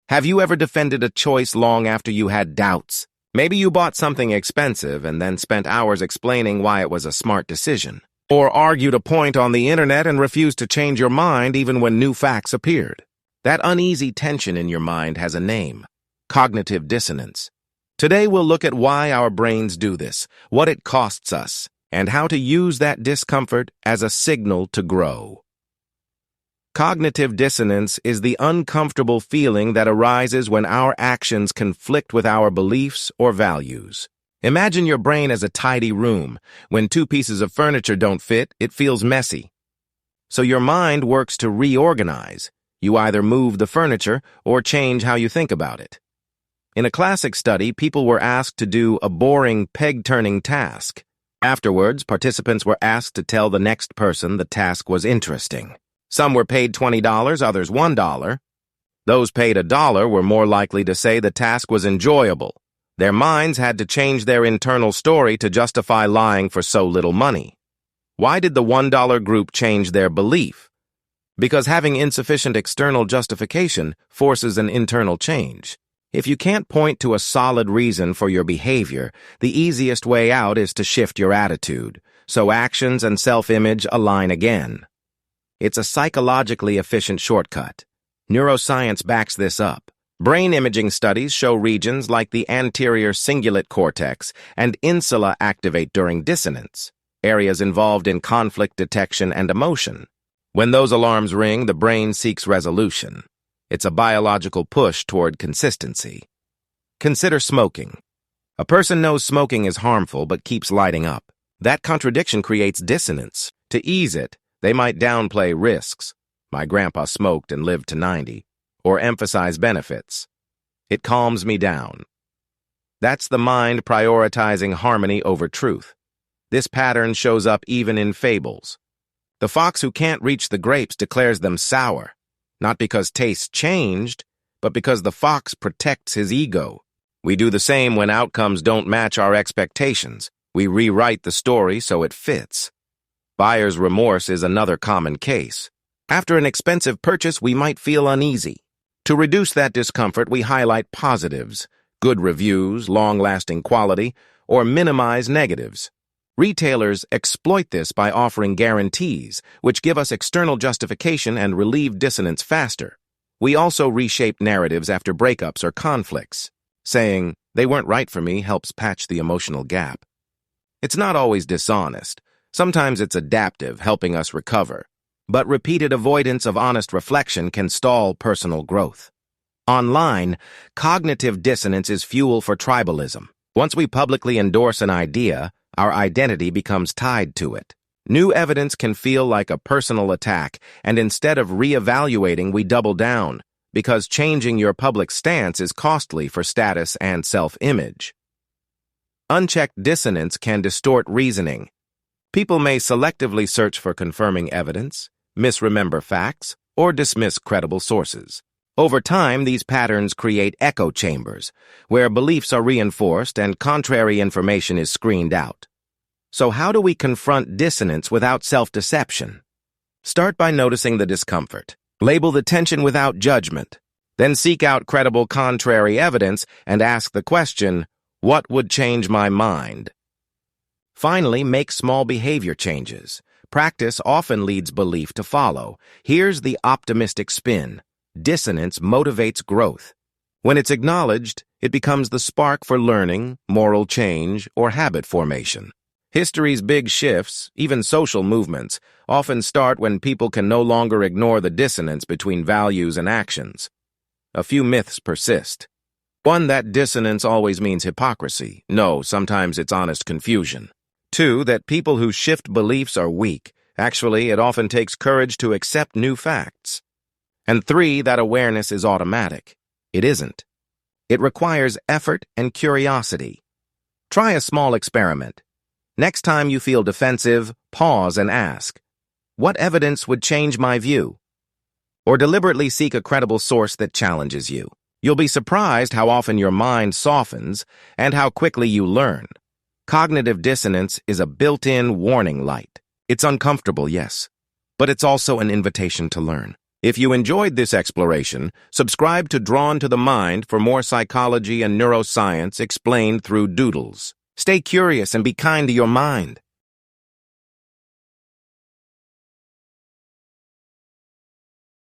Have you ever defended a choice long after you had doubts? Maybe you bought something expensive and then spent hours explaining why it was a smart decision. Or argued a point on the internet and refused to change your mind even when new facts appeared. That uneasy tension in your mind has a name: cognitive dissonance. Today we'll look at why our brains do this, what it costs us, and how to use that discomfort as a signal to grow. Cognitive dissonance is the uncomfortable feeling that arises when our actions conflict with our beliefs or values. Imagine your brain as a tidy room. When two pieces of furniture don't fit, it feels messy. So your mind works to reorganize. You either move the furniture or change how you think about it. In a classic study, people were asked to do a boring peg-turning task. Afterwards, participants were asked to tell the next person the task was interesting. Some were paid $20, others $1. Those paid $1 were more likely to say the task was enjoyable. Their minds had to change their internal story to justify lying for so little money. Why did the $1 group change their belief? Because having insufficient external justification forces an internal change. If you can't point to a solid reason for your behavior, the easiest way out is to shift your attitude, so actions and self-image align again. It's a psychologically efficient shortcut. Neuroscience backs this up. Brain imaging studies show regions like the anterior cingulate cortex and insula activate during dissonance, areas involved in conflict detection and emotion. When those alarms ring, the brain seeks resolution. It's a biological push toward consistency. Consider smoking. A person knows smoking is harmful but keeps lighting up. That contradiction creates dissonance. To ease it, they might downplay risks. My grandpa smoked and lived to 90. Or emphasize benefits. It calms me down. That's the mind prioritizing harmony over truth. This pattern shows up even in fables. The fox who can't reach the grapes declares them sour, not because tastes changed, but because the fox protects his ego. We do the same when outcomes don't match our expectations. We rewrite the story so it fits. Buyer's remorse is another common case. After an expensive purchase, we might feel uneasy. To reduce that discomfort, we highlight positives, good reviews, long-lasting quality, or minimize negatives. Retailers exploit this by offering guarantees, which give us external justification and relieve dissonance faster. We also reshape narratives after breakups or conflicts. Saying, "They weren't right for me," helps patch the emotional gap. It's not always dishonest. Sometimes it's adaptive, helping us recover. But repeated avoidance of honest reflection can stall personal growth. Online, cognitive dissonance is fuel for tribalism. Once we publicly endorse an idea, our identity becomes tied to it. New evidence can feel like a personal attack, and instead of reevaluating, we double down, because changing your public stance is costly for status and self-image. Unchecked dissonance can distort reasoning. People may selectively search for confirming evidence, misremember facts, or dismiss credible sources. Over time, these patterns create echo chambers, where beliefs are reinforced and contrary information is screened out. So how do we confront dissonance without self-deception? Start by noticing the discomfort. Label the tension without judgment. Then seek out credible contrary evidence and ask the question, what would change my mind? Finally, make small behavior changes. Practice often leads belief to follow. Here's the optimistic spin. Dissonance motivates growth. When it's acknowledged, it becomes the spark for learning, moral change, or habit formation. History's big shifts, even social movements, often start when people can no longer ignore the dissonance between values and actions. A few myths persist. 1, that dissonance always means hypocrisy. No, sometimes it's honest confusion. 2, that people who shift beliefs are weak. Actually, it often takes courage to accept new facts. And 3, that awareness is automatic. It isn't. It requires effort and curiosity. Try a small experiment. Next time you feel defensive, pause and ask, what evidence would change my view? Or deliberately seek a credible source that challenges you. You'll be surprised how often your mind softens and how quickly you learn. Cognitive dissonance is a built-in warning light. It's uncomfortable, yes, but it's also an invitation to learn. If you enjoyed this exploration, subscribe to Drawn to the Mind for more psychology and neuroscience explained through doodles. Stay curious and be kind to your mind.